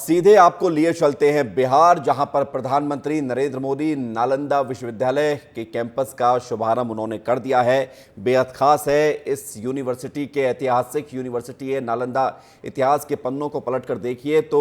सीधे आपको लिए चलते हैं बिहार, जहां पर प्रधानमंत्री नरेंद्र मोदी नालंदा विश्वविद्यालय के कैंपस का शुभारंभ उन्होंने कर दिया है। बेहद खास है, इस यूनिवर्सिटी के ऐतिहासिक यूनिवर्सिटी है नालंदा। इतिहास के पन्नों को पलटकर देखिए तो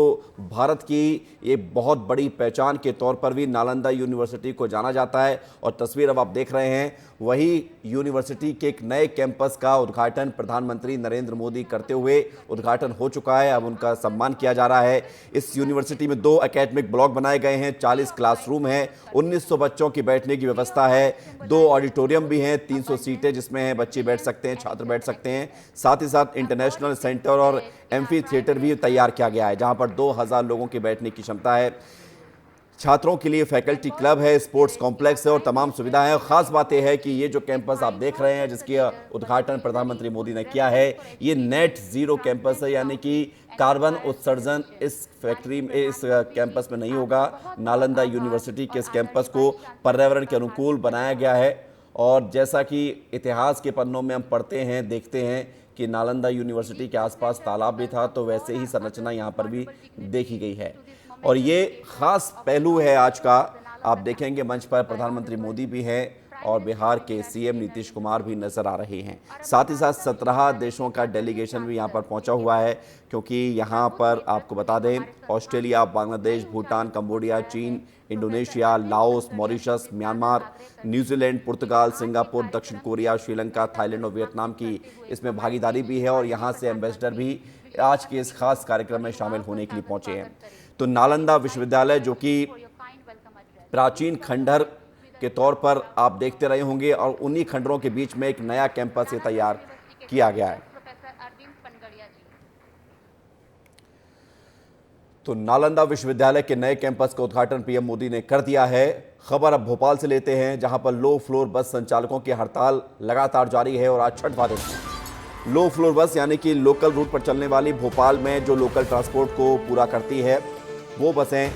भारत की ये बहुत बड़ी पहचान के तौर पर भी नालंदा यूनिवर्सिटी को जाना जाता है। और तस्वीर अब आप देख रहे हैं, वही यूनिवर्सिटी के एक नए कैंपस का उद्घाटन प्रधानमंत्री नरेंद्र मोदी करते हुए उद्घाटन हो चुका है। अब उनका सम्मान किया जा रहा है। इस यूनिवर्सिटी में 2 एकेडमिक ब्लॉक बनाए गए हैं, 40 क्लासरूम हैं, 1900 बच्चों की बैठने की व्यवस्था है, 2 ऑडिटोरियम भी हैं, 300 सीटें जिसमें बच्चे बैठ सकते हैं, छात्र बैठ सकते हैं। साथ ही साथ इंटरनेशनल सेंटर और एम्फी थिएटर भी तैयार किया गया है, जहां पर 2000 लोगों की बैठने की क्षमता है। छात्रों के लिए फैकल्टी क्लब है, स्पोर्ट्स कॉम्प्लेक्स है और तमाम सुविधाएं हैं। खास बात यह है कि ये जो कैंपस आप देख रहे हैं, जिसकी उद्घाटन प्रधानमंत्री मोदी ने किया है, ये नेट जीरो कैंपस है, यानी कि कार्बन उत्सर्जन इस फैक्ट्री में, इस कैंपस में नहीं होगा। नालंदा यूनिवर्सिटी के इस कैंपस को पर्यावरण के अनुकूल बनाया गया है। और जैसा कि इतिहास के पन्नों में हम पढ़ते हैं, देखते हैं कि नालंदा यूनिवर्सिटी के आसपास तालाब भी था, तो वैसे ही संरचना यहाँ पर भी देखी गई है। और ये खास पहलू है आज का। आप देखेंगे मंच पर प्रधानमंत्री मोदी भी हैं और बिहार के सीएम नीतीश कुमार भी नजर आ रहे हैं। साथ ही साथ 17 देशों का डेलीगेशन भी यहाँ पर पहुँचा हुआ है, क्योंकि यहाँ पर आपको बता दें ऑस्ट्रेलिया, बांग्लादेश, भूटान, कंबोडिया, चीन, Indonesia, Laos, Mauritius, Myanmar, New Zealand, पुर्तगाल, सिंगापुर, दक्षिण कोरिया, श्रीलंका, थाईलैंड और वियतनाम की इसमें भागीदारी भी है। और यहाँ से एम्बेसडर भी आज के इस खास कार्यक्रम में शामिल होने के लिए पहुंचे हैं। तो नालंदा विश्वविद्यालय, जो कि प्राचीन खंडहर के तौर पर आप देखते रहे होंगे, और उन्हीं खंडरों के बीच में एक नया कैंपस तैयार किया गया है। तो नालंदा विश्वविद्यालय के नए कैंपस का उद्घाटन पीएम मोदी ने कर दिया है। खबर अब भोपाल से लेते हैं, जहां पर लो फ्लोर बस संचालकों की हड़ताल लगातार जारी है और आज 6वां दिन है। लो फ्लोर बस यानी कि लोकल रूट पर चलने वाली, भोपाल में जो लोकल ट्रांसपोर्ट को पूरा करती है वो बसें,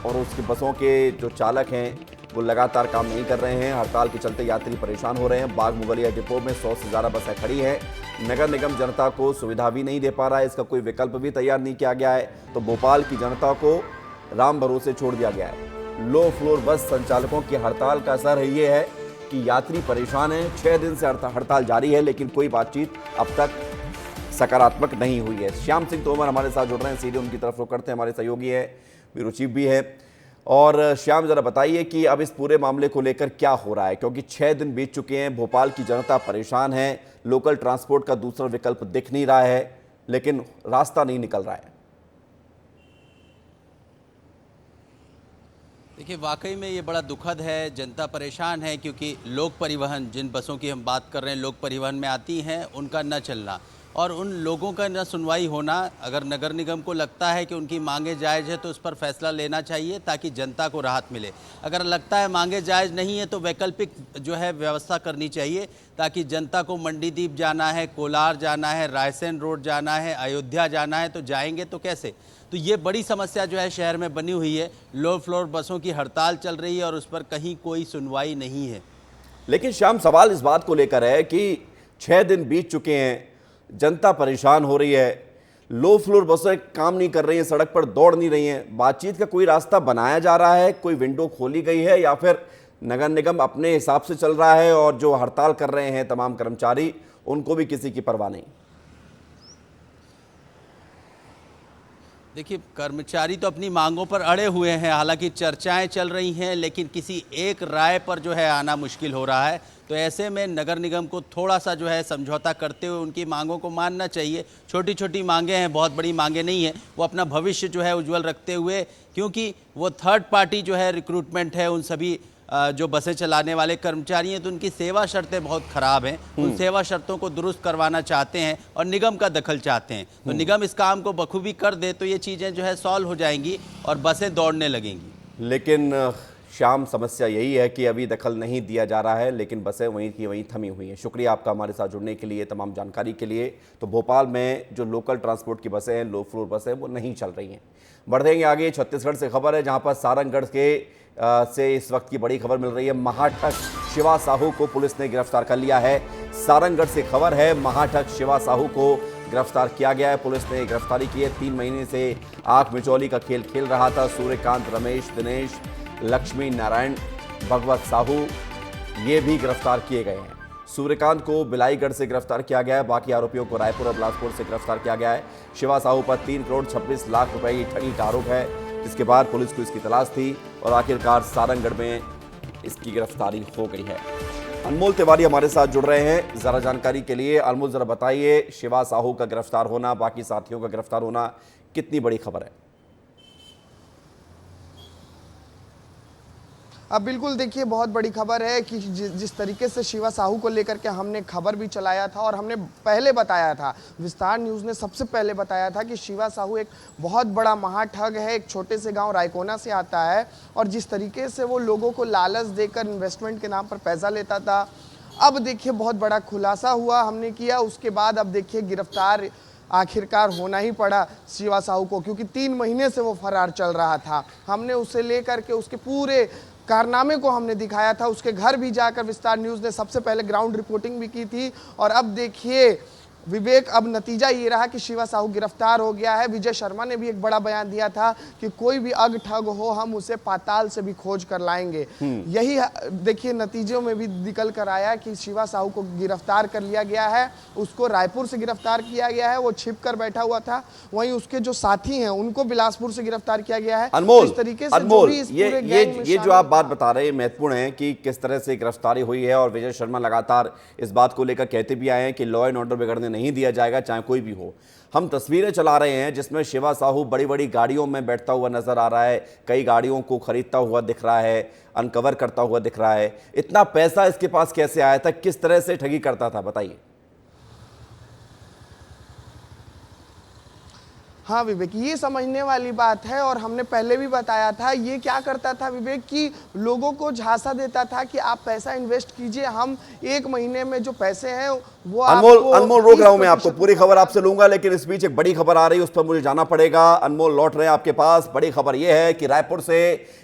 और उसकी बसों के जो चालक हैं वो लगातार काम नहीं कर रहे हैं। हड़ताल के चलते यात्री परेशान हो रहे हैं। बाग मुगलिया डिपो में 100 से ज़्यादा बसें खड़ी हैं। नगर निगम जनता को सुविधा भी नहीं दे पा रहा है, इसका कोई विकल्प भी तैयार नहीं किया गया है। तो भोपाल की जनता को राम भरोसे छोड़ दिया गया है। लो फ्लोर बस संचालकों की हड़ताल का असर ये है कि यात्री परेशान हैं। 6 दिन से हड़ताल जारी है, लेकिन कोई बातचीत अब तक सकारात्मक नहीं हुई है। श्याम सिंह तोमर हमारे साथ जुड़ रहे हैं, सीधे उनकी तरफ रुख करते हैं। हमारे सहयोगी है, ब्यूरो चीफ भी है। और श्याम, जरा बताइए कि अब इस पूरे मामले को लेकर क्या हो रहा है, क्योंकि 6 दिन बीत चुके हैं, भोपाल की जनता परेशान है, लोकल ट्रांसपोर्ट का दूसरा विकल्प दिख नहीं रहा है, लेकिन रास्ता नहीं निकल रहा है। देखिए, वाकई में ये बड़ा दुखद है, जनता परेशान है, क्योंकि लोक परिवहन, जिन बसों की हम बात कर रहे हैं, लोक परिवहन में आती हैं, उनका न चलना और उन लोगों का न सुनवाई होना। अगर नगर निगम को लगता है कि उनकी मांगे जायज़ है तो उस पर फैसला लेना चाहिए, ताकि जनता को राहत मिले। अगर लगता है मांगे जायज़ नहीं है तो वैकल्पिक जो है व्यवस्था करनी चाहिए, ताकि जनता को मंडीदीप जाना है, कोलार जाना है, रायसेन रोड जाना है, अयोध्या जाना है, तो जाएंगे तो कैसे? तो ये बड़ी समस्या जो है शहर में बनी हुई है। लो फ्लोर बसों की हड़ताल चल रही है और उस पर कहीं कोई सुनवाई नहीं है। लेकिन श्याम, सवाल इस बात को लेकर है कि 6 दिन बीत चुके हैं, जनता परेशान हो रही है, लो फ्लोर बसें काम नहीं कर रही हैं, सड़क पर दौड़ नहीं रही हैं। बातचीत का कोई रास्ता बनाया जा रहा है, कोई विंडो खोली गई है, या फिर नगर निगम अपने हिसाब से चल रहा है और जो हड़ताल कर रहे हैं तमाम कर्मचारी, उनको भी किसी की परवाह नहीं? देखिए, कर्मचारी तो अपनी मांगों पर अड़े हुए हैं। हालांकि चर्चाएं चल रही हैं, लेकिन किसी एक राय पर जो है आना मुश्किल हो रहा है। तो ऐसे में नगर निगम को थोड़ा सा जो है समझौता करते हुए उनकी मांगों को मानना चाहिए। छोटी छोटी मांगें हैं, बहुत बड़ी मांगें नहीं हैं। वो अपना भविष्य जो है उज्जवल रखते हुए, क्योंकि वो थर्ड पार्टी जो है रिक्रूटमेंट है, उन सभी जो बसें चलाने वाले कर्मचारी हैं, तो उनकी सेवा शर्तें बहुत ख़राब हैं। उन सेवा शर्तों को दुरुस्त करवाना चाहते हैं और निगम का दखल चाहते हैं। तो निगम इस काम को बखूबी कर दे तो ये चीज़ें जो है सॉल्व हो जाएंगी और बसें दौड़ने लगेंगी। लेकिन शाम, समस्या यही है कि अभी दखल नहीं दिया जा रहा है, लेकिन बसें वहीं की वहीं थमी हुई हैं। शुक्रिया आपका हमारे साथ जुड़ने के लिए, तमाम जानकारी के लिए। तो भोपाल में जो लोकल ट्रांसपोर्ट की बसें हैं, लो फ्लोर बसें, वो नहीं चल रही हैं। बढ़ेंगे आगे, छत्तीसगढ़ से खबर है, जहां पर सारंगढ़ के से इस वक्त की बड़ी खबर मिल रही है। महाठग शिवा साहू को पुलिस ने गिरफ्तार कर लिया है। सारंगढ़ से खबर है, महाठग शिवा साहू को गिरफ्तार किया गया है। पुलिस ने गिरफ्तारी की है। 3 महीने से आंख मिचौली का खेल खेल रहा था सूर्यकांत, रमेश, दिनेश, लक्ष्मी नारायण, भगवत साहू, ये भी गिरफ्तार किए गए हैं। सूर्यकांत को बिलाईगढ़ से गिरफ्तार किया गया है। बाकी आरोपियों को रायपुर और बिलासपुर से गिरफ्तार किया गया है। शिवा साहू पर 3 करोड़ 26 लाख रुपए की ठगी का आरोप है, जिसके बाद पुलिस को इसकी तलाश थी और आखिरकार सारंगगढ़ में इसकी गिरफ्तारी हो गई है। अनमोल तिवारी हमारे साथ जुड़ रहे हैं जरा जानकारी के लिए। अनमोल, जरा बताइए, शिवा साहू का गिरफ्तार होना, बाकी साथियों का गिरफ्तार होना कितनी बड़ी खबर है? अब बिल्कुल देखिए, बहुत बड़ी खबर है कि जिस तरीके से शिवा साहू को लेकर के हमने खबर भी चलाया था और हमने पहले बताया था, विस्तार न्यूज़ ने सबसे पहले बताया था कि शिवा साहू एक बहुत बड़ा महाठग है, एक छोटे से गांव रायकोना से आता है और जिस तरीके से वो लोगों को लालच देकर इन्वेस्टमेंट के नाम पर पैसा लेता था। अब देखिए बहुत बड़ा खुलासा हुआ, हमने किया, उसके बाद अब देखिए गिरफ्तार आखिरकार होना ही पड़ा शिवा साहू को, क्योंकि 3 महीने से वो फरार चल रहा था। हमने उसे लेकर के उसके पूरे कारनामे को हमने दिखाया था, उसके घर भी जाकर विस्तार न्यूज़ ने सबसे पहले ग्राउंड रिपोर्टिंग भी की थी। और अब देखिए विवेक, अब नतीजा ये रहा कि शिवा साहू गिरफ्तार हो गया है। विजय शर्मा ने भी एक बड़ा बयान दिया था कि कोई भी अग ठग हो हम उसे पाताल से भी खोज कर लाएंगे। यही देखिए नतीजों में भी निकल कर आया कि शिवा साहू को गिरफ्तार कर लिया गया है। उसको रायपुर से गिरफ्तार किया गया है, वो छिप कर बैठा हुआ था। वहीं उसके जो साथी हैं उनको बिलासपुर से गिरफ्तार किया गया है। अनमोल, इस तरीके से अनमोल, जो भी इस पूरे गैंग में ये जो आप बात बता रहे हैं महत्वपूर्ण है कि किस तरह से गिरफ्तारी हुई है। और विजय शर्मा लगातार इस बात को लेकर कहते भी आए हैं कि लॉ एंड ऑर्डर बिगड़ने नहीं दिया जाएगा, चाहे कोई भी हो। हम तस्वीरें चला रहे हैं जिसमें शिवा साहू बड़ी बड़ी गाड़ियों में बैठता हुआ नजर आ रहा है, कई गाड़ियों को खरीदता हुआ दिख रहा है, अनकवर करता हुआ दिख रहा है। इतना पैसा इसके पास कैसे आया था, किस तरह से ठगी करता था, बताइए। हाँ विवेक, ये समझने वाली बात है और हमने पहले भी बताया था। ये क्या करता था विवेक कि लोगों को झांसा देता था कि आप पैसा इन्वेस्ट कीजिए, हम 1 महीने में जो पैसे हैं वो अनमोल रोक रहा हूं मैं आपको, पूरी खबर आपसे लूंगा, लेकिन इस बीच एक बड़ी खबर आ रही है, उस पर मुझे जाना पड़ेगा। अनमोल लौट रहे हैं आपके पास। बड़ी खबर यह है कि रायपुर से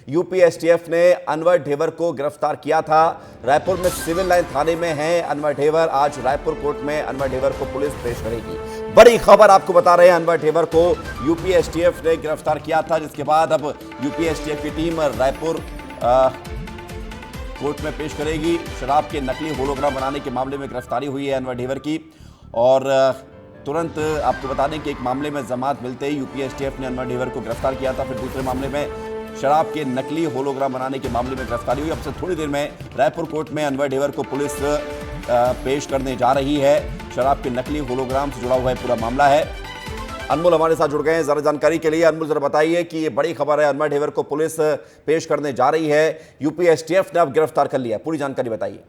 यूपी एसटीएफ ने अनवर ढेबर को गिरफ्तार किया था। रायपुर में सिविल लाइन थाने में है अनवर ढेबर। आज रायपुर कोर्ट में अनवर ढेबर को पुलिस पेश करेगी। बड़ी खबर आपको बता रहे हैं, अनवर ढेबर को यूपी एसटीएफ ने गिरफ्तार किया था, जिसके बाद अब यूपी एसटीएफ की टीम रायपुर कोर्ट में पेश करेगी। शराब के नकली होलोग्राम बनाने के मामले में गिरफ्तारी हुई है अनवर ढेबर की। और तुरंत आपको बता दें कि एक मामले में जमानत मिलते ही यूपी एसटीएफ ने अनवर ढेबर को गिरफ्तार किया था। फिर दूसरे मामले में शराब के नकली होलोग्राम बनाने के मामले में गिरफ्तारी हुई। अब से थोड़ी देर में रायपुर कोर्ट में अनवर ढेबर को पुलिस पेश करने जा रही है। शराब के नकली होलोग्राम से जुड़ा हुआ पूरा मामला है। अनमोल हमारे साथ जुड़ गए हैं जरा जानकारी के लिए। अनमोल जरा बताइए कि ये बड़ी खबर है, अनवर ढेबर को पुलिस पेश करने जा रही है, यूपी एसटीएफ ने अब गिरफ्तार कर लिया, पूरी जानकारी बताइए।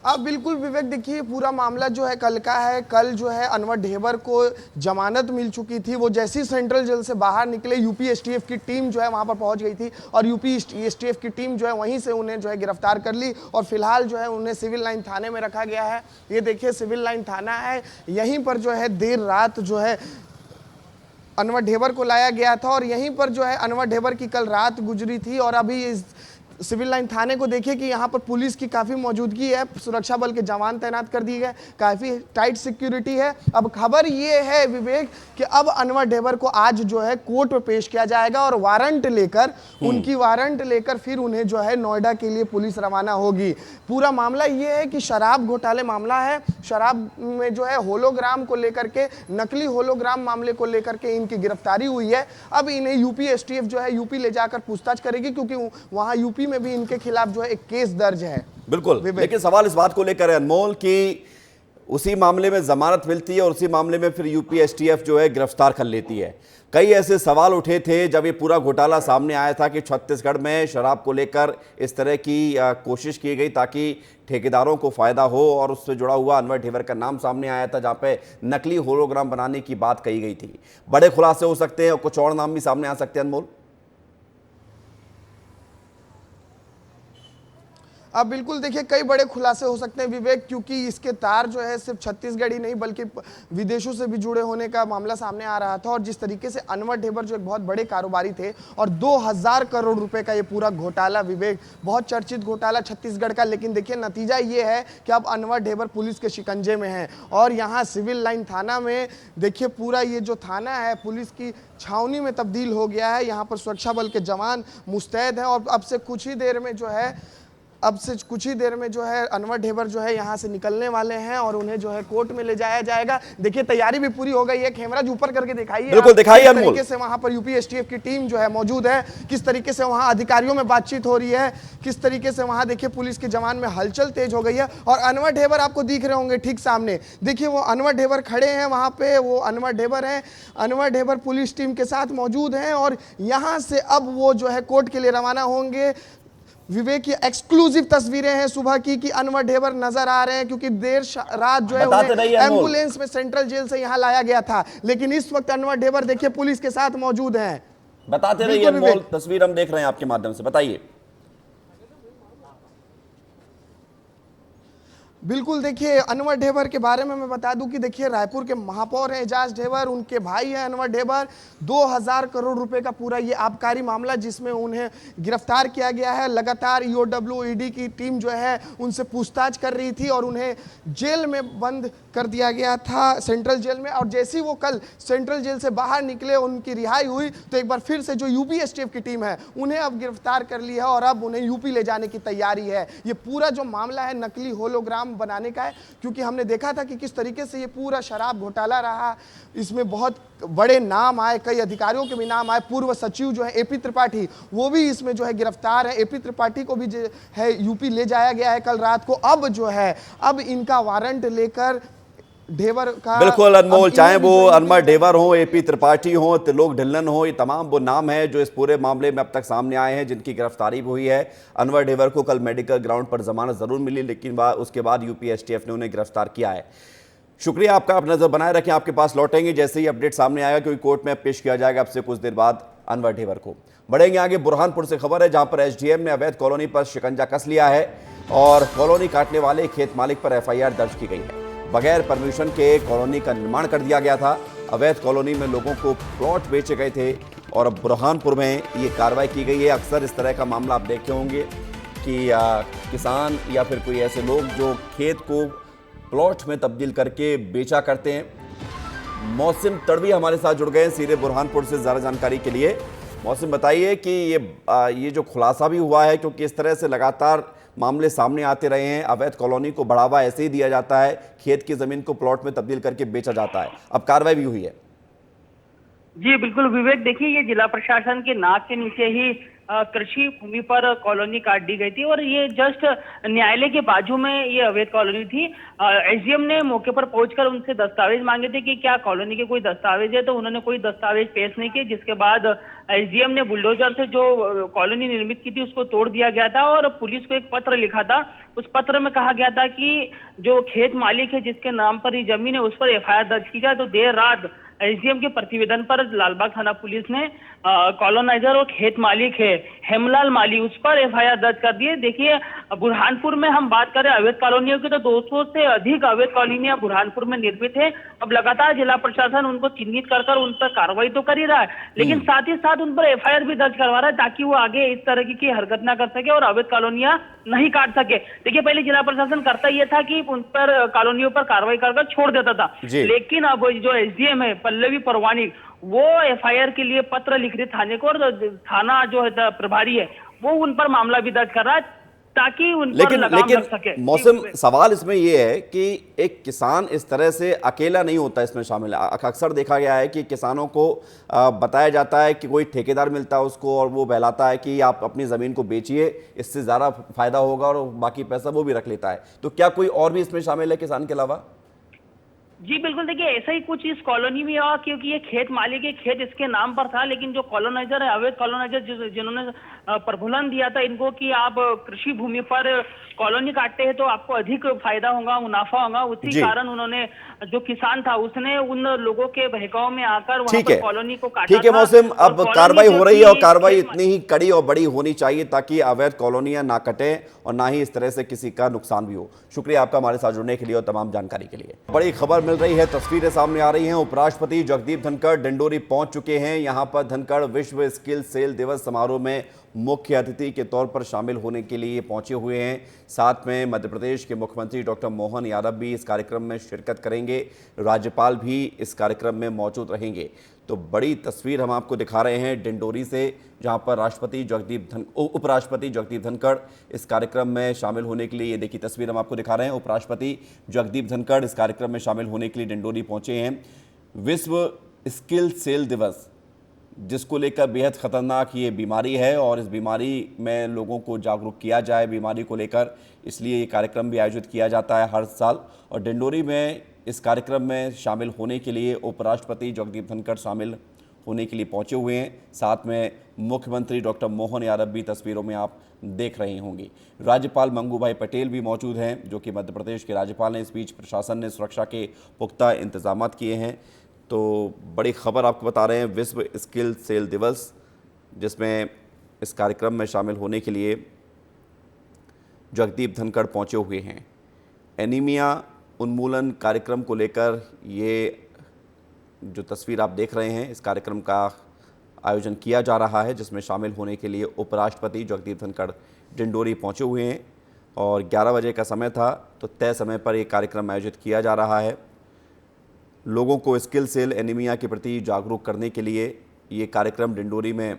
अब बिल्कुल विवेक, देखिए पूरा मामला जो है कल का है। कल जो है अनवर ढेबर को जमानत मिल चुकी थी। वो जैसी सेंट्रल जेल से बाहर निकले, यूपी एसटीएफ की टीम जो है वहां पर पहुंच गई थी और यूपी एसटीएफ की टीम जो है वहीं से उन्हें जो है गिरफ्तार कर ली और फिलहाल जो है उन्हें सिविल लाइन थाने में रखा गया है। ये देखिए सिविल लाइन थाना है, यहीं पर जो है देर रात जो है अनवर ढेबर को लाया गया था और यहीं पर जो है अनवर ढेबर की कल रात गुजरी थी। और अभी इस सिविल लाइन थाने को देखिए कि यहाँ पर पुलिस की काफ़ी मौजूदगी है, सुरक्षा बल के जवान तैनात कर दिए गए, काफ़ी टाइट सिक्योरिटी है। अब खबर ये है विवेक कि अब अनवर ढेबर को आज जो है कोर्ट में पेश किया जाएगा और वारंट लेकर उनकी वारंट लेकर फिर उन्हें जो है नोएडा के लिए पुलिस रवाना होगी। पूरा मामला ये है कि शराब घोटाले मामला है। शराब में जो है होलोग्राम को लेकर के, नकली होलोग्राम मामले को लेकर के इनकी गिरफ्तारी हुई है। अब इन्हें यूपी एसटीएफ जो है यूपी ले जाकर पूछताछ करेगी, क्योंकि वहां यूपी में भी इनके खिलाफ जो है एक केस दर्ज है। बिल्कुल, लेकिन सवाल इस बात को लेकर है अनमोल कि उसी मामले में जमानत मिलती है और उसी मामले में फिर यूपी एसटीएफ जो है गिरफ्तार कर लेती है। कई ऐसे सवाल उठे थे जब ये पूरा घोटाला सामने आया था कि छत्तीसगढ़ में शराब को लेकर इस तरह की कोशिश की गई ताकि ठेकेदारों को फायदा हो, और उससे जुड़ा हुआ अनवर ढेबर का नाम सामने आया था, जहां पे नकली होलोग्राम बनाने की बात कही गई थी। बड़े खुलासे हो सकते हैं और कुछ और नाम भी सामने आ सकते हैं अनमोल। अब बिल्कुल देखिए कई बड़े खुलासे हो सकते हैं विवेक, क्योंकि इसके तार जो है सिर्फ छत्तीसगढ़ ही नहीं बल्कि विदेशों से भी जुड़े होने का मामला सामने आ रहा था। और जिस तरीके से अनवर ढेबर जो एक बहुत बड़े कारोबारी थे और 2000 करोड़ रुपए का ये पूरा घोटाला विवेक, बहुत चर्चित घोटाला छत्तीसगढ़ का, लेकिन देखिए नतीजा ये है कि अब अनवर ढेबर पुलिस के शिकंजे में है। और यहाँ सिविल लाइन थाना में देखिए पूरा ये जो थाना है पुलिस की छावनी में तब्दील हो गया है। यहाँ पर सुरक्षा बल के जवान मुस्तैद हैं और अब से कुछ ही देर में जो है अनवर ढेबर जो है यहाँ से निकलने वाले हैं और उन्हें जो है कोर्ट में ले जाया जाएगा। देखिए तैयारी भी पूरी हो गई है। कैमरा जो ऊपर करके दिखाइए, बिल्कुल दिखाइए किस अनमोल। तरीके से वहां पर यूपी एसटीएफ की टीम जो है मौजूद है, किस तरीके से वहां अधिकारियों में बातचीत हो रही है, किस तरीके से वहां देखिए पुलिस के जवान में हलचल तेज हो गई है। और अनवर ढेबर आपको दिख रहे होंगे ठीक सामने, देखिए वो अनवर ढेबर खड़े हैं वहां पे, वो अनवर ढेबर हैं। अनवर ढेबर पुलिस टीम के साथ मौजूद हैं और यहां से अब वो जो है कोर्ट के लिए रवाना होंगे। विवेक की एक्सक्लूसिव तस्वीरें हैं सुबह की कि अनवर ढेबर नजर आ रहे हैं, क्योंकि देर रात जो है उन्हें एम्बुलेंस में सेंट्रल जेल से यहां लाया गया था, लेकिन इस वक्त अनवर ढेबर देखिए पुलिस के साथ मौजूद हैं। बताते रहिए अनमोल, तस्वीर हम देख रहे हैं आपके माध्यम से, बताइए। बिल्कुल देखिए अनवर ढेबर के बारे में मैं बता दूं कि देखिए रायपुर के महापौर हैं एजाज ढेबर, उनके भाई हैं अनवर ढेबर। 2000 करोड़ रुपए का पूरा ये आबकारी मामला जिसमें उन्हें गिरफ्तार किया गया है। लगातार ईओडब्ल्यू ईडी की टीम जो है उनसे पूछताछ कर रही थी और उन्हें जेल में बंद कर दिया गया था, सेंट्रल जेल में। और जैसे ही वो कल सेंट्रल जेल से बाहर निकले, उनकी रिहाई हुई, तो एक बार फिर से जो यूपी एसटीएफ की टीम है उन्हें अब गिरफ्तार कर लिया है और अब उन्हें यूपी ले जाने की तैयारी है। ये पूरा जो मामला है नकली होलोग्राम बनाने का है, क्योंकि हमने देखा था कि किस तरीके से ये पूरा शराब घोटाला रहा। इसमें बहुत बड़े नाम आए, कई अधिकारियों के भी नाम आए। पूर्व सचिव जो है एपी त्रिपाठी, वो भी इसमें जो है गिरफ्तार है। एपी त्रिपाठी को भी जो है यूपी ले जाया गया है कल रात को। अब जो है अब इनका वारंट लेकर ढेबर का, बिल्कुल अनमोल, चाहे वो अनवर ढेबर हो, एपी त्रिपाठी हो, त्रिलोक ढिल्लन हो, ये तमाम वो नाम है जो इस पूरे मामले में अब तक सामने आए हैं, जिनकी गिरफ्तारी भी हुई है। अनवर ढेबर को कल मेडिकल ग्राउंड पर जमानत जरूर मिली, लेकिन उसके बाद यूपी एसटीएफ ने उन्हें गिरफ्तार किया है। शुक्रिया आपका, आप नजर बनाए रखें, आपके पास लौटेंगे जैसे ही अपडेट सामने आएगा, क्योंकि कोर्ट में पेश किया जाएगा अब से कुछ देर बाद अनवर ढेबर को। बढ़ेंगे आगे, बुरहानपुर से खबर है जहां पर एसडीएम ने अवैध कॉलोनी पर शिकंजा कस लिया है और कॉलोनी काटने वाले खेत मालिक पर एफआईआर दर्ज की गई है। बगैर परमिशन के कॉलोनी का निर्माण कर दिया गया था। अवैध कॉलोनी में लोगों को प्लॉट बेचे गए थे और अब बुरहानपुर में ये कार्रवाई की गई है। अक्सर इस तरह का मामला आप देखे होंगे कि किसान या फिर कोई ऐसे लोग जो खेत को प्लॉट में तब्दील करके बेचा करते हैं। मौसम तड़वी हमारे साथ जुड़ गए हैं सीधे बुरहानपुर से ज़्यादा जानकारी के लिए। मौसम बताइए कि ये जो खुलासा भी हुआ है, क्योंकि इस तरह से लगातार मामले सामने आते रहे हैं, अवैध कॉलोनी को बढ़ावा ऐसे ही दिया जाता है, खेत की जमीन को प्लॉट में तब्दील करके बेचा जाता है, अब कार्रवाई भी हुई है। जी बिल्कुल विवेक, देखिए ये जिला प्रशासन के नाक के नीचे ही कृषि भूमि पर कॉलोनी काट दी गई थी और ये जस्ट न्यायालय के बाजू में ये अवैध कॉलोनी थी। एसडीएम ने मौके पर पहुंचकर उनसे दस्तावेज मांगे थे कि क्या कॉलोनी के कोई दस्तावेज है, तो उन्होंने कोई दस्तावेज पेश नहीं किए, जिसके बाद एसडीएम ने बुलडोजर से जो कॉलोनी निर्मित की थी उसको तोड़ दिया गया था और पुलिस को एक पत्र लिखा था। उस पत्र में कहा गया था कि जो खेत मालिक है जिसके नाम पर ये जमीन है उस पर एफआईआर दर्ज की जाए। तो देर रात एसडीएम के प्रतिवेदन पर लालबाग थाना पुलिस ने कॉलोनाइजर और खेत मालिक है हेमलाल माली, उस पर एफआईआर दर्ज कर दी है। देखिए बुरहानपुर में हम बात करें अवैध कॉलोनियों की, तो 200 से अधिक अवैध कॉलोनियां बुरहानपुर में निर्मित है। अब लगातार जिला प्रशासन उनको चिन्हित कर उन पर कार्रवाई तो कर ही रहा है, लेकिन साथ ही साथ उन पर एफआईआर भी दर्ज करवा रहा है ताकि वो आगे इस तरह की हरकत ना कर सके और अवैध कॉलोनियां नहीं काट सके। देखिए पहले जिला प्रशासन करता यह था कि उन पर कॉलोनियों पर कार्रवाई कर छोड़ देता था, लेकिन अब जो एसडीएम है पल्लवी परवानी वो एफआईआर के लिए पत्र लिख रहे थाने को और थाना जो है प्रभारी है वो उन पर मामला भी दर्ज कर रहा है ताकि उन पर लगाम लग सके। मौसम, सवाल इसमें यह है कि एक किसान इस तरह से अकेला नहीं होता इसमें शामिल। अक्सर देखा गया है कि किसानों को बताया जाता है कि कोई ठेकेदार मिलता है उसको और वो बहलाता है कि आप अपनी ज़मीन को बेचिए, इससे ज़्यादा फायदा होगा, और बाकी पैसा वो भी रख लेता है। तो क्या कोई और भी इसमें शामिल है किसान के अलावा? जी बिल्कुल, देखिए ऐसा ही कुछ इस कॉलोनी में हुआ, क्योंकि ये खेत मालिक के खेत इसके नाम पर था, लेकिन जो कॉलोनाइजर है, अवैध कॉलोनाइजर जिन्होंने प्रभुलन दिया था इनको कि आप कृषि भूमि पर कॉलोनी काटते हैं तो आपको अधिक फायदा होगा, मुनाफा होगा, उसी जी कारण उन्होंने, जो किसान था उसने उन लोगों के बहकाव में आकर वहां ठीक पर है, कॉलोनी को काटा ठीक है था। मौसम, और अब कॉलोनी कार्रवाई जो हो रही है और थी, कार्रवाई खेत इतनी ही कड़ी और बड़ी होनी चाहिए ताकि अवैध कॉलोनियां ना कटें और ना ही इस तरह से किसी का नुकसान भी हो। शुक्रिया आपका हमारे साथ जुड़ने के लिए और तमाम जानकारी के लिए। बड़ी खबर मिल रही है, तस्वीरें सामने आ रही हैं। उपराष्ट्रपति जगदीप धनखड़ डिंडोरी पहुंच चुके हैं। यहां पर धनखड़ विश्व स्किल सेल दिवस समारोह में मुख्य अतिथि के तौर पर शामिल होने के लिए पहुंचे हुए हैं। साथ में मध्य प्रदेश के मुख्यमंत्री डॉक्टर मोहन यादव भी इस कार्यक्रम में शिरकत करेंगे, राज्यपाल भी इस कार्यक्रम में मौजूद रहेंगे। तो बड़ी तस्वीर हम आपको दिखा रहे हैं डिंडोरी से, जहां पर उपराष्ट्रपति जगदीप धनखड़ इस कार्यक्रम में शामिल होने के लिए, ये देखिए तस्वीर हम आपको दिखा रहे हैं, उपराष्ट्रपति जगदीप धनखड़ इस कार्यक्रम में शामिल होने के लिए डिंडोरी पहुंचे हैं। विश्व स्किल सेल दिवस, जिसको लेकर बेहद खतरनाक ये बीमारी है और इस बीमारी में लोगों को जागरूक किया जाए बीमारी को लेकर, इसलिए ये कार्यक्रम भी आयोजित किया जाता है हर साल। और डिंडोरी में इस कार्यक्रम में शामिल होने के लिए उपराष्ट्रपति जगदीप धनखड़ शामिल होने के लिए पहुंचे हुए हैं। साथ में मुख्यमंत्री डॉक्टर मोहन यादव भी तस्वीरों में आप देख रही होंगी। राज्यपाल मंगू भाई पटेल भी मौजूद हैं, जो कि मध्य प्रदेश के राज्यपाल हैं। इस बीच प्रशासन ने सुरक्षा के पुख्ता इंतजाम किए हैं। तो बड़ी खबर आपको बता रहे हैं, विश्व स्किल सेल दिवस, जिसमें इस कार्यक्रम में शामिल होने के लिए जगदीप धनखड़ पहुंचे हुए हैं। एनीमिया उन्मूलन कार्यक्रम को लेकर ये जो तस्वीर आप देख रहे हैं, इस कार्यक्रम का आयोजन किया जा रहा है, जिसमें शामिल होने के लिए उपराष्ट्रपति जगदीप धनखड़ डिंडोरी पहुंचे हुए हैं। और 11 बजे का समय था, तो तय समय पर यह कार्यक्रम आयोजित किया जा रहा है। लोगों को स्किल सेल एनीमिया के प्रति जागरूक करने के लिए ये कार्यक्रम डिंडोरी में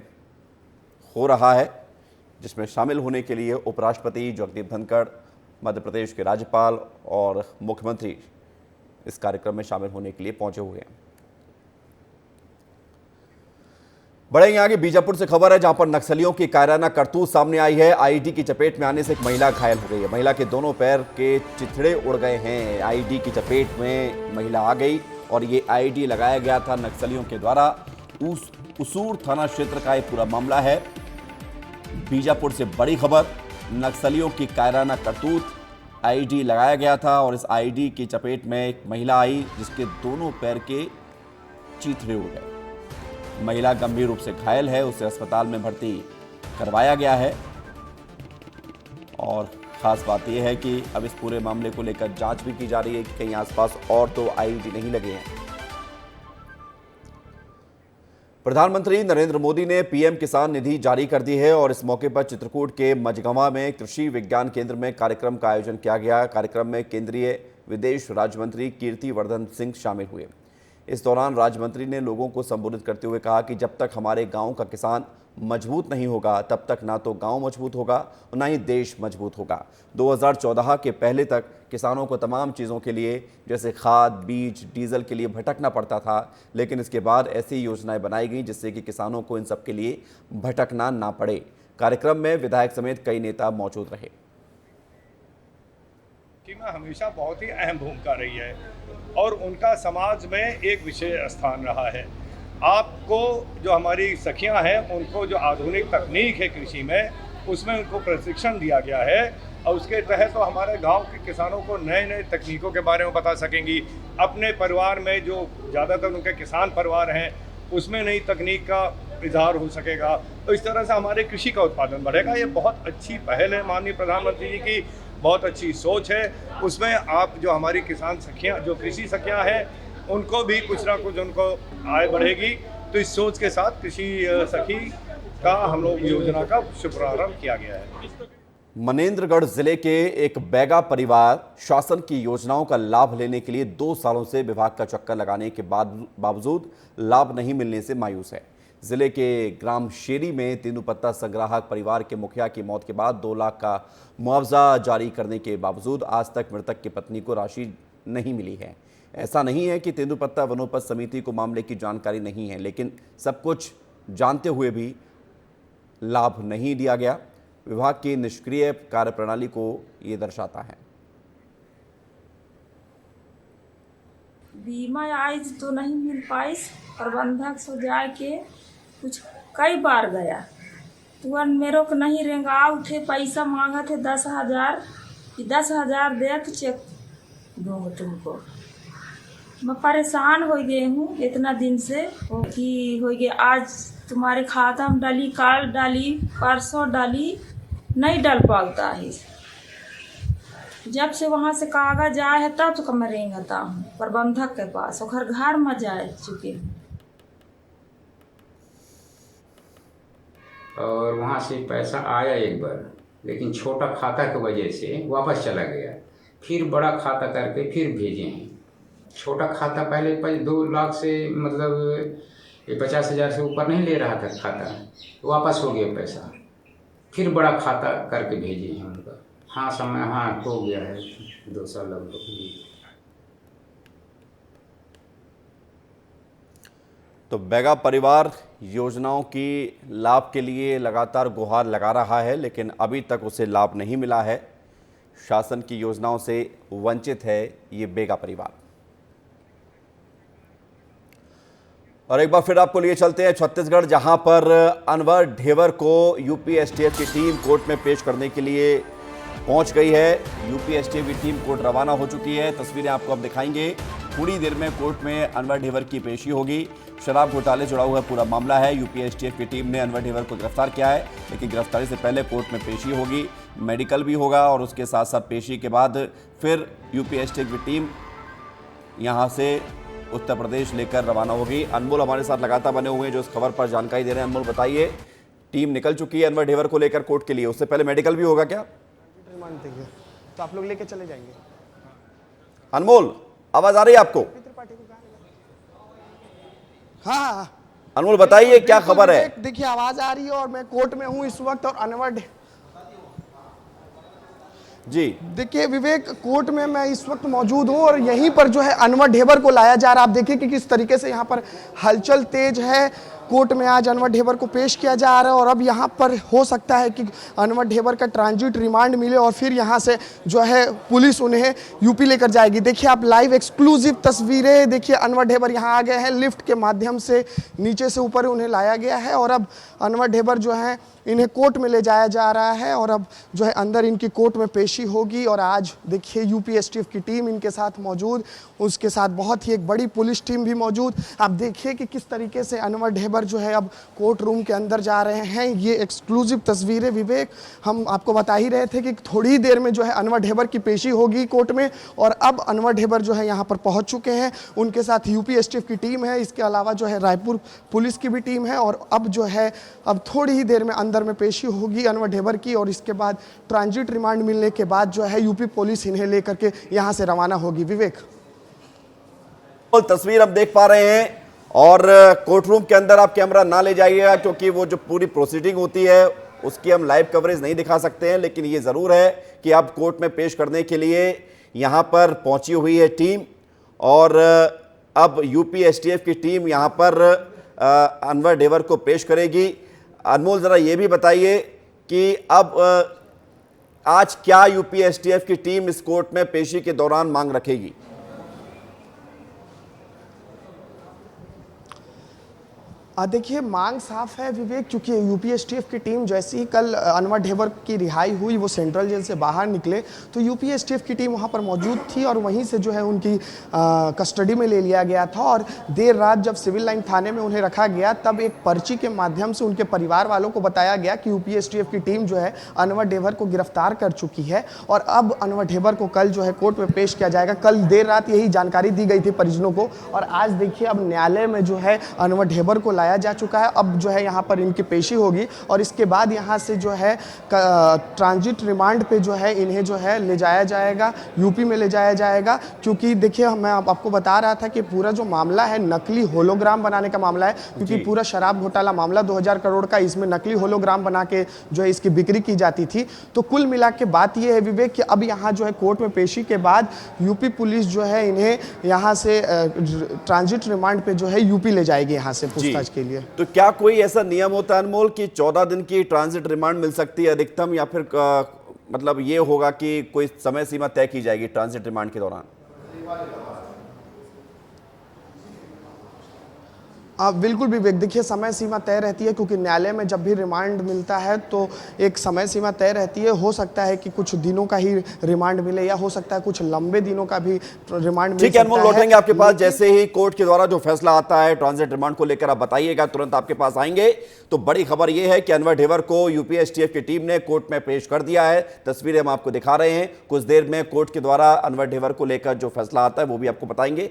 हो रहा है, जिसमें शामिल होने के लिए उपराष्ट्रपति जगदीप धनखड़, मध्य प्रदेश के राज्यपाल और मुख्यमंत्री इस कार्यक्रम में शामिल होने के लिए पहुंचे हुए हैं। बड़े यहाँ के बीजापुर से खबर है, जहां पर नक्सलियों की कायराना करतूत सामने आई है। आईईडी की चपेट में आने से एक महिला घायल हो गई है। महिला के दोनों पैर के चिथड़े उड़ गए हैं। आईईडी की चपेट में महिला आ गई और ये आईईडी लगाया गया था नक्सलियों के द्वारा। उसूर थाना क्षेत्र का ये पूरा मामला है। बीजापुर से बड़ी खबर, नक्सलियों की कायराना करतूत। आईईडी लगाया गया था और इस आईईडी की चपेट में एक महिला आई, जिसके दोनों पैर के चीथड़े उड़ गए। महिला गंभीर रूप से घायल है, उसे अस्पताल में भर्ती करवाया गया है। और खास बात यह है कि अब इस पूरे मामले को लेकर जांच भी की जा रही है कि कहीं आसपास और तो आईईडी नहीं लगे हैं। प्रधानमंत्री नरेंद्र मोदी ने पीएम किसान निधि जारी कर दी है और इस मौके पर चित्रकूट के मझगवां में कृषि विज्ञान केंद्र में कार्यक्रम का आयोजन किया गया। कार्यक्रम में केंद्रीय विदेश राज्य मंत्री कीर्तिवर्धन सिंह शामिल हुए। इस दौरान राज्य मंत्री ने लोगों को संबोधित करते हुए कहा कि जब तक हमारे गांव का किसान मजबूत नहीं होगा, तब तक ना तो गांव मजबूत होगा और ना ही देश मजबूत होगा। 2014 के पहले तक किसानों को तमाम चीज़ों के लिए, जैसे खाद, बीज, डीजल के लिए भटकना पड़ता था, लेकिन इसके बाद ऐसी योजनाएं बनाई गई जिससे कि किसानों को इन सब के लिए भटकना ना पड़े। कार्यक्रम में विधायक समेत कई नेता मौजूद रहे। में हमेशा बहुत ही अहम भूमिका रही है और उनका समाज में एक विशेष स्थान रहा है। आपको जो हमारी सखियां हैं, उनको जो आधुनिक तकनीक है कृषि में, उसमें उनको प्रशिक्षण दिया गया है और उसके तहत तो हमारे गांव के किसानों को नए नए तकनीकों के बारे में बता सकेंगी। अपने परिवार में जो ज़्यादातर उनके किसान परिवार हैं, उसमें नई तकनीक का इजहार हो सकेगा। तो इस तरह से हमारे कृषि का उत्पादन बढ़ेगा। ये बहुत अच्छी पहल है माननीय प्रधानमंत्री जी की, बहुत अच्छी सोच है। उसमें आप जो हमारी किसान सखियां, जो कृषि सखियां हैं, उनको भी कुछ ना कुछ उनको आय बढ़ेगी। तो इस सोच के साथ कृषि सखी का हम लोग योजना का शुभारंभ किया गया है। मनेंद्रगढ़ जिले के एक बैगा परिवार शासन की योजनाओं का लाभ लेने के लिए 2 सालों से विभाग का चक्कर लगाने के बावजूद लाभ नहीं मिलने से मायूस है। जिले के ग्राम शेरी में तेंदूपत्ता संग्राहक परिवार के मुखिया की मौत के बाद 2 लाख का मुआवजा जारी करने के बावजूद आज तक मृतक की पत्नी को राशि नहीं मिली है। ऐसा नहीं है कि तेंदूपत्ता वनोपज समिति को मामले की जानकारी नहीं है, लेकिन सब कुछ जानते हुए भी लाभ नहीं दिया गया। विभाग की निष्क्रिय कार्यप्रणाली को ये दर्शाता है। बीमा आज तो नहीं मिल पाई, प्रबंधक से जाके कुछ कई बार गया, तुरंत मेरे को नहीं रेंगा उठे, पैसा मांगा थे 10,000 कि 10,000 दे तो चेक दूँगा तुमको। मैं परेशान हो गई हूँ इतना दिन से कि हो गई, आज तुम्हारे खाता में डाली, कल डाली, परसों डाली, नहीं डाल पाता है। जब से वहाँ से कागज आए है तब तो मैं रेंगता हूँ प्रबंधक के पास, और घर में जा चुके हैं। और वहाँ से पैसा आया एक बार, लेकिन छोटा खाता की वजह से वापस चला गया, फिर बड़ा खाता करके फिर भेजे हैं। छोटा खाता पहले 2 लाख से मतलब 50,000 से ऊपर नहीं ले रहा था खाता, तो वापस हो गया पैसा, फिर बड़ा खाता करके भेजे हैं उनका। हाँ समय हो गया है 2 साल लगभग। तो बेगा परिवार योजनाओं की लाभ के लिए लगातार गुहार लगा रहा है, लेकिन अभी तक उसे लाभ नहीं मिला है। शासन की योजनाओं से वंचित है ये बेगा परिवार। और एक बार फिर आपको लिए चलते हैं छत्तीसगढ़, जहां पर अनवर ढेबर को यूपी एसटीएफ की टीम कोर्ट में पेश करने के लिए पहुंच गई है। यूपी एसटीएफ की टीम कोर्ट रवाना हो चुकी है। तस्वीरें आपको अब दिखाएंगे। थोड़ी देर में कोर्ट में अनवर ढेबर की पेशी होगी। शराब घोटाले जुड़ा हुआ पूरा मामला है। यूपी एसटीएफ की टीम ने अनवर ढेबर को गिरफ्तार किया है, लेकिन गिरफ्तारी से पहले कोर्ट में पेशी होगी, मेडिकल भी होगा और उसके साथ साथ पेशी के बाद फिर यूपी एसटीएफ की टीम यहाँ से उत्तर प्रदेश लेकर रवाना होगी। अनमोल हमारे साथ लगातार बने हुए हैं जो इस खबर पर जानकारी दे रहे हैं। अनमोल बताइए, टीम निकल चुकी है अनवर ढेबर को लेकर कोर्ट के लिए, उससे पहले मेडिकल भी होगा क्या? तो आप लोग लेके चले जाएंगे। अनमोल, आवाज आ रही है आपको? हाँ, अनमोल बताइए क्या खबर है? देखिए आवाज आ रही है और मैं कोर्ट में हूँ इस वक्त, और अनवर जी देखिए विवेक, कोर्ट में मैं इस वक्त मौजूद हूं और यहीं पर जो है अनवर ढेबर को लाया जा रहा है। आप देखिए कि किस तरीके से यहाँ पर हलचल तेज है। कोर्ट में आज अनवर ढेबर को पेश किया जा रहा है और अब यहाँ पर हो सकता है कि अनवर ढेबर का ट्रांजिट रिमांड मिले और फिर यहाँ से जो है पुलिस उन्हें यूपी लेकर जाएगी। देखिए आप लाइव एक्सक्लूसिव तस्वीरें देखिए, अनवर ढेबर यहाँ आ गए हैं, लिफ्ट के माध्यम से नीचे से ऊपर उन्हें लाया गया है और अब अनवर ढेबर जो है इन्हें कोर्ट में ले जाया जा रहा है और अब जो है अंदर इनकी कोर्ट में पेशी होगी। और आज देखिए यूपी एसटीएफ की टीम इनके साथ मौजूद, उसके साथ बहुत ही एक बड़ी पुलिस टीम भी मौजूद। आप देखिए कि किस तरीके से अनवर ढेबर जो है अब कोर्ट रूम के अंदर जा रहे हैं। ये एक्सक्लूसिव तस्वीरें विवेक, हम आपको बता ही रहे थे कि थोड़ी ही देर में जो है अनवर ढेबर की पेशी होगी कोर्ट में, और अब अनवर ढेबर जो है यहाँ पर पहुँच चुके हैं। उनके साथ यूपी एसटीएफ की टीम है, इसके अलावा जो है रायपुर पुलिस की भी टीम है और अब जो है अब थोड़ी ही देर में अंदर में पेशी होगी अनवर ढेबर की और इसके बाद ट्रांजिट रिमांड मिलने के बाद जो है यूपी पुलिस इन्हें लेकर के यहां से रवाना होगी। विवेक, तस्वीर अब देख पा रहे हैं और कोर्ट रूम के अंदर आप कैमरा ना ले जाइएगा क्योंकि वो जो पूरी प्रोसीडिंग होती है उसकी हम लाइव कवरेज नहीं दिखा सकते हैं, लेकिन ये जरूर है कि अब कोर्ट में पेश करने के लिए यहां पर पहुंची हुई है टीम और अब यूपी एसटीएफ की टीम यहां पर अनवर ढेबर को पेश करेगी। अनमोल, जरा ये भी बताइए कि अब आज क्या यूपी एसटीएफ की टीम इस कोर्ट में पेशी के दौरान मांग रखेगी? देखिए मांग साफ है विवेक, क्योंकि यूपी एसटीएफ की टीम जैसे ही कल अनवर ढेबर की रिहाई हुई, वो सेंट्रल जेल से बाहर निकले तो यूपी एसटीएफ की टीम वहां पर मौजूद थी और वहीं से जो है उनकी कस्टडी में ले लिया गया था। और देर रात जब सिविल लाइन थाने में उन्हें रखा गया तब एक पर्ची के माध्यम से उनके परिवार वालों को बताया गया कि यूपी एसटीएफ की टीम जो है अनवर ढेबर को गिरफ्तार कर चुकी है और अब अनवर ढेबर को कल जो है कोर्ट में पेश किया जाएगा। कल देर रात यही जानकारी दी गई थी परिजनों को और आज देखिए अब न्यायालय में जो है अनवर ढेबर को जा चुका है। अब जो है यहाँ पर इनकी पेशी होगी और इसके बाद यहाँ से जो है ट्रांजिट रिमांड पे जो है इन्हें जो है ले जाया जाएगा, यूपी में ले जाया जाएगा। क्योंकि देखिए मैं आपको बता रहा था कि पूरा जो मामला है नकली होलोग्राम बनाने का मामला है, क्योंकि पूरा शराब घोटाला मामला 2000 करोड़ का, इसमें नकली होलोग्राम बना के जो है इसकी बिक्री की जाती थी। तो कुल मिला के बात यह है विवेक कि अब यहाँ जो है कोर्ट में पेशी के बाद यूपी पुलिस जो है इन्हें यहाँ से ट्रांजिट रिमांड पे जो है यूपी ले जाएगी यहाँ से पूछताछ के लिए। तो क्या कोई ऐसा नियम होता है अनमोल कि 14 दिन की ट्रांजिट रिमांड मिल सकती है अधिकतम, या फिर मतलब ये होगा कि कोई समय सीमा तय की जाएगी ट्रांजिट रिमांड के दौरान? बिल्कुल विवेक, देखिए समय सीमा तय रहती है क्योंकि न्यायालय में जब भी रिमांड मिलता है तो एक समय सीमा तय रहती है। हो सकता है कि कुछ दिनों का ही रिमांड मिले या हो सकता है कुछ लंबे दिनों का भी रिमांड मिल ठीक है, सकता अनमोल है। लौटेंगे आपके पास जैसे ही कोर्ट के द्वारा जो फैसला आता है ट्रांजिट रिमांड को लेकर, आप बताइएगा, तुरंत आपके पास आएंगे। तो बड़ी खबर यह है कि अनवर ढेबर को यूपी एसटीएफ की टीम ने कोर्ट में पेश कर दिया है। तस्वीरें हम आपको दिखा रहे हैं। कुछ देर में कोर्ट के द्वारा अनवर ढेबर को लेकर जो फैसला आता है वो भी आपको बताएंगे।